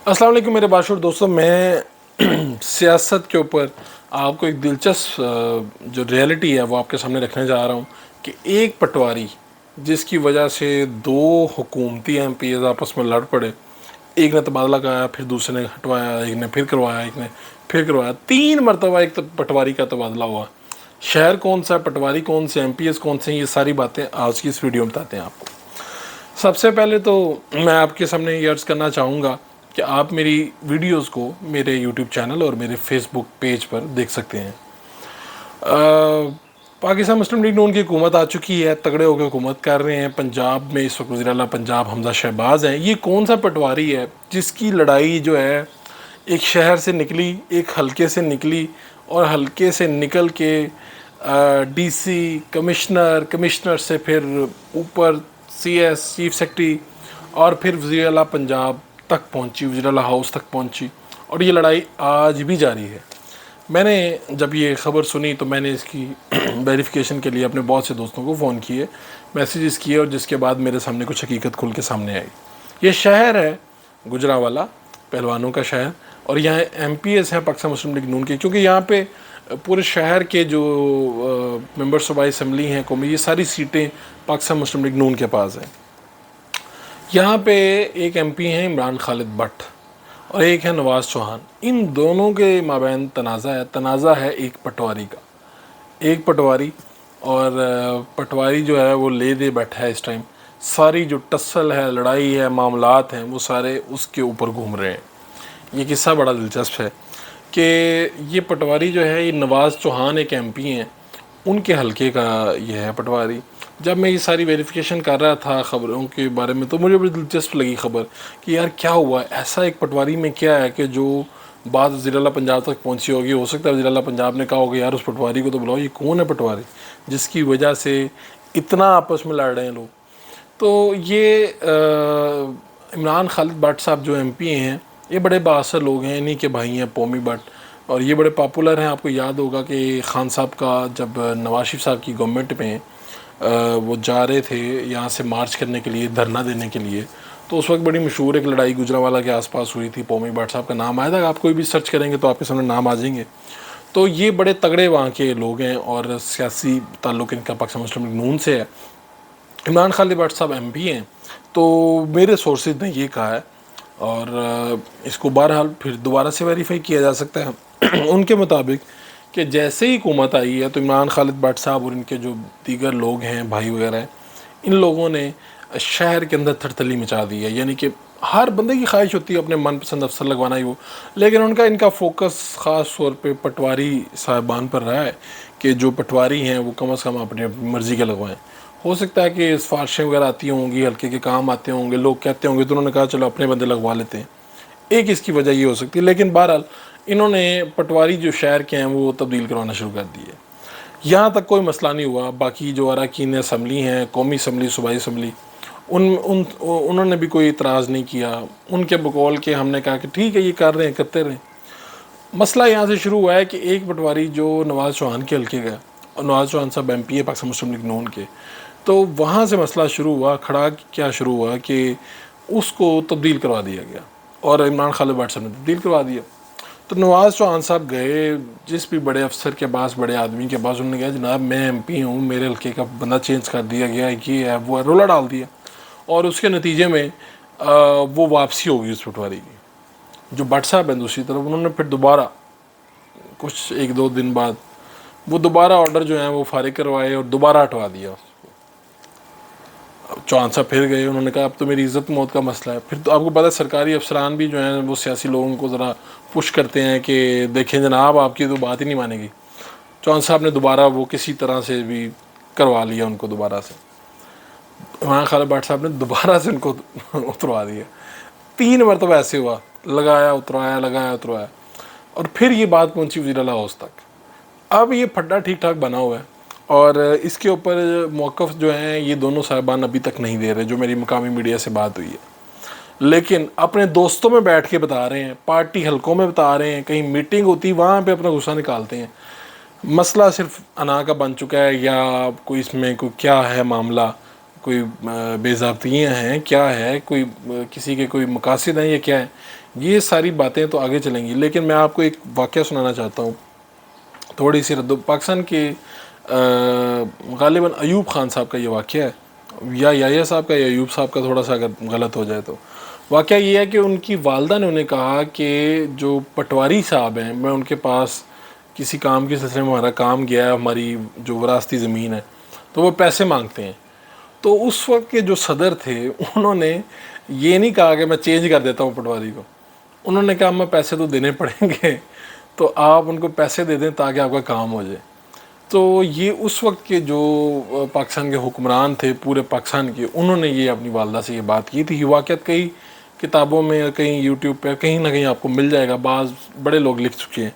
السلام علیکم میرے باشعور دوستوں، میں سیاست کے اوپر آپ کو ایک دلچسپ جو ریئلٹی ہے وہ آپ کے سامنے رکھنے جا رہا ہوں کہ ایک پٹواری جس کی وجہ سے دو حکومتی ایم پی ایز آپس میں لڑ پڑے، ایک نے تبادلہ کرایا، پھر دوسرے نے ہٹوایا، ایک نے پھر کروایا، ایک نے پھر کروایا، 3 مرتبہ ایک پٹواری کا تبادلہ ہوا۔ شہر کون سا ہے، پٹواری کون سے، ایم پی ایز کون سے ہیں، یہ ساری باتیں آج کی اس ویڈیو میں بتاتے ہیں آپ کو۔ سب سے پہلے تو میں آپ کے سامنے یہ عرض کرنا چاہوں گا کہ آپ میری ویڈیوز کو میرے یوٹیوب چینل اور میرے فیس بک پیج پر دیکھ سکتے ہیں۔ پاکستان مسلم لیگ نون کی حکومت آ چکی ہے، تگڑے ہو کے حکومت کر رہے ہیں۔ پنجاب میں اس وقت وزیر اعلیٰ پنجاب حمزہ شہباز ہیں۔ یہ کون سا پٹواری ہے جس کی لڑائی جو ہے ایک شہر سے نکلی، ایک حلقے سے نکلی، اور حلقے سے نکل کے ڈی سی، کمشنر سے پھر اوپر سی ایس، چیف سیکرٹری، اور پھر وزیر اعلیٰ پنجاب تک پہنچی، وزیر اعلیٰ ہاؤس تک پہنچی، اور یہ لڑائی آج بھی جاری ہے۔ میں نے جب یہ خبر سنی تو میں نے اس کی ویریفیکیشن کے لیے اپنے بہت سے دوستوں کو فون کیے، میسیجز کیے، اور جس کے بعد میرے سامنے کچھ حقیقت کھل کے سامنے آئی۔ یہ شہر ہے گجرانوالہ، پہلوانوں کا شہر، اور یہاں ایم پی ایس ہیں پاکستان مسلم لیگ نون کے، کیونکہ یہاں پہ پورے شہر کے جو ممبر صوبائی اسمبلی ہیں قومی، یہ ساری سیٹیں پاکستان مسلم لیگ نون کے پاس ہیں۔ یہاں پہ ایک ایم پی ہیں عمران خالد بٹ، اور ایک ہے نواز چوہان۔ ان دونوں کے مابین تنازع ہے ایک پٹواری کا، ایک پٹواری، اور پٹواری جو ہے وہ لے دے بیٹھا ہے اس ٹائم۔ ساری جو ٹسل ہے، لڑائی ہے، معاملات ہیں، وہ سارے اس کے اوپر گھوم رہے ہیں۔ یہ قصہ بڑا دلچسپ ہے کہ یہ پٹواری جو ہے، یہ نواز چوہان ایک ایم پی ہیں، ان کے حلقے کا یہ ہے پٹواری۔ جب میں یہ ساری ویریفیکیشن کر رہا تھا خبروں کے بارے میں، تو مجھے بڑی دلچسپ لگی خبر کہ یار کیا ہوا ہے، ایسا ایک پٹواری میں کیا ہے کہ جو بات وزیر اعلیٰ پنجاب تک پہنچی ہوگی۔ ہو سکتا ہے وزیر اعلیٰ پنجاب نے کہا ہوگا یار اس پٹواری کو تو بلاؤ، یہ کون ہے پٹواری جس کی وجہ سے اتنا آپس میں لڑ رہے ہیں لوگ۔ تو یہ عمران خالد بٹ صاحب جو ایم پی ہیں، یہ بڑے بااثر لوگ ہیں، انہی کے بھائی ہیں پومی بٹ، اور یہ بڑے پاپولر ہیں۔ آپ کو یاد ہوگا کہ خان صاحب کا جب نواز شریف صاحب کی گورنمنٹ میں وہ جا رہے تھے یہاں سے مارچ کرنے کے لیے، دھرنا دینے کے لیے، تو اس وقت بڑی مشہور ایک لڑائی گجرانوالہ کے آس پاس ہوئی تھی۔ پومی بٹ صاحب کا نام آیا تھا، آپ کوئی بھی سرچ کریں گے تو آپ کے سامنے نام آ جائیں گے۔ تو یہ بڑے تگڑے وہاں کے لوگ ہیں، اور سیاسی تعلق ان کا پاکستان مسلم لیگ نون سے ہے۔ عمران خالد بٹ صاحب ایم پی ہیں، تو میرے سورسز نے یہ کہا ہے، اور اس کو بہرحال پھر دوبارہ سے ویریفائی کیا جا سکتا ہے ان کے مطابق، کہ جیسے ہی حکومت آئی ہے تو عمران خالد بٹ صاحب اور ان کے جو دیگر لوگ ہیں، بھائی وغیرہ ہیں، ان لوگوں نے شہر کے اندر تھڑتلی مچا دی ہے۔ یعنی کہ ہر بندے کی خواہش ہوتی ہے اپنے من پسند افسر لگوانا ہی وہ، لیکن ان کا فوکس خاص طور پہ پٹواری صاحبان پر رہا ہے کہ جو پٹواری ہیں وہ کم از کم اپنی مرضی کے لگوائیں۔ ہو سکتا ہے کہ سفارشیں وغیرہ آتی ہوں گی، ہلکے کے کام آتے ہوں گے، لوگ کہتے ہوں گے، تو انہوں نے کہا چلو اپنے بندے لگوا لیتے ہیں، ایک اس کی وجہ یہ ہو سکتی ہے۔ لیکن بہرحال انہوں نے پٹواری جو شہر کے ہیں وہ تبدیل کروانا شروع کر دی ہے۔ یہاں تک کوئی مسئلہ نہیں ہوا۔ باقی جو اراکین اسمبلی ہیں، قومی اسمبلی، صوبائی اسمبلی، انہوں نے بھی کوئی اعتراض نہیں کیا۔ ان کے بقول کہ ہم نے کہا کہ ٹھیک ہے، یہ کر رہے ہیں، کرتے رہیں۔ مسئلہ یہاں سے شروع ہوا ہے کہ ایک پٹواری جو نواز چوہان کے حلقے کا، اور نواز چوہان صاحب ایم پی ہے پاکستان مسلم لیگ نون کے، تو وہاں سے مسئلہ شروع ہوا، کھڑا کیا شروع ہوا کہ اس کو تبدیل کروا دیا گیا، اور عمران خالد بٹ صاحب نے تبدیل کروا دیا۔ تو نواز چوہان صاحب گئے جس بھی بڑے افسر کے پاس، بڑے آدمی کے پاس، انہوں نے کہا جناب میں ایم پی ہوں، میرے حلقے کا بندہ چینج کر دیا گیا، یہ ہے وہ ہے، رولا ڈال دیا، اور اس کے نتیجے میں وہ واپسی ہوگی اس پٹواری کی۔ جو بٹ صاحب ہیں دوسری طرف، انہوں نے پھر دوبارہ کچھ ایک دو دن بعد وہ دوبارہ آرڈر جو ہیں وہ فارغ کروائے اور دوبارہ ہٹوا دیا۔ چوہان صاحب پھر گئے، انہوں نے کہا اب تو میری عزت موت کا مسئلہ ہے۔ پھر تو آپ کو پتہ ہے سرکاری افسران بھی جو ہیں وہ سیاسی لوگوں کو ذرا پش کرتے ہیں کہ دیکھیں جناب آپ کی تو بات ہی نہیں مانے گی۔ چوہان صاحب نے دوبارہ وہ کسی طرح سے بھی کروا لیا ان کو دوبارہ سے۔ عمران خالد بٹ صاحب نے دوبارہ سے ان کو اتروا دیا۔ 3 مرتبہ ایسے ہوا، لگایا اتروایا، لگایا اتروایا، اور پھر یہ بات پہنچی وزیر اعلیٰ ہاؤس تک۔ اب یہ پھڈا ٹھیک ٹھاک بنا ہوا ہے، اور اس کے اوپر موقف جو ہیں یہ دونوں صاحبان ابھی تک نہیں دے رہے، جو میری مقامی میڈیا سے بات ہوئی ہے، لیکن اپنے دوستوں میں بیٹھ کے بتا رہے ہیں، پارٹی حلقوں میں بتا رہے ہیں، کہیں میٹنگ ہوتی وہاں پہ اپنا غصہ نکالتے ہیں۔ مسئلہ صرف انا کا بن چکا ہے، یا کوئی اس میں کوئی کیا ہے معاملہ، کوئی بے ضابطگیاں ہیں، کیا ہے، کوئی کسی کے کوئی مقاصد ہیں یا کیا ہے، یہ ساری باتیں تو آگے چلیں گی. لیکن میں آپ کو ایک واقعہ سنانا چاہتا ہوں، تھوڑی سی پاکستان کے غالباً ایوب خان صاحب کا یہ واقعہ ہے، یا یحییٰ صاحب کا یا ایوب صاحب کا، تھوڑا سا اگر غلط ہو جائے تو. واقعہ یہ ہے کہ ان کی والدہ نے انہیں کہا کہ جو پٹواری صاحب ہیں، میں ان کے پاس کسی کام کے سلسلے میں ہمارا کام گیا ہے، ہماری جو وراثتی زمین ہے، تو وہ پیسے مانگتے ہیں. تو اس وقت کے جو صدر تھے انہوں نے یہ نہیں کہا کہ میں چینج کر دیتا ہوں پٹواری کو، انہوں نے کہا ہمیں پیسے تو دینے پڑیں گے، تو آپ ان کو پیسے دے دیں تاکہ آپ کا کام ہو جائے. تو یہ اس وقت کے جو پاکستان کے حکمران تھے پورے پاکستان کے، انہوں نے یہ اپنی والدہ سے یہ بات کی تھی. یہ واقعات کئی کتابوں میں، کہیں یوٹیوب پہ کہیں نہ کہیں آپ کو مل جائے گا، بعض بڑے لوگ لکھ چکے ہیں.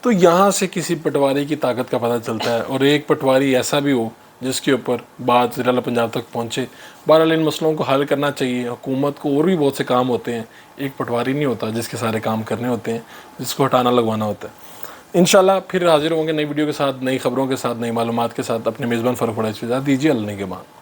تو یہاں سے کسی پٹواری کی طاقت کا پتہ چلتا ہے، اور ایک پٹواری ایسا بھی ہو جس کے اوپر بات ضلع پنجاب تک پہنچے. بہرحال ان مسئلوں کو حل کرنا چاہیے. حکومت کو اور بھی بہت سے کام ہوتے ہیں، ایک پٹواری نہیں ہوتا جس کے سارے کام کرنے ہوتے ہیں، جس کو ہٹانا لگوانا ہوتا ہے. انشاءاللہ پھر حاضر ہوں گے نئی ویڈیو کے ساتھ، نئی خبروں کے ساتھ، نئی معلومات کے ساتھ. اپنے میزبان فاروق بڑا دیجیے. اللہ کے بعد.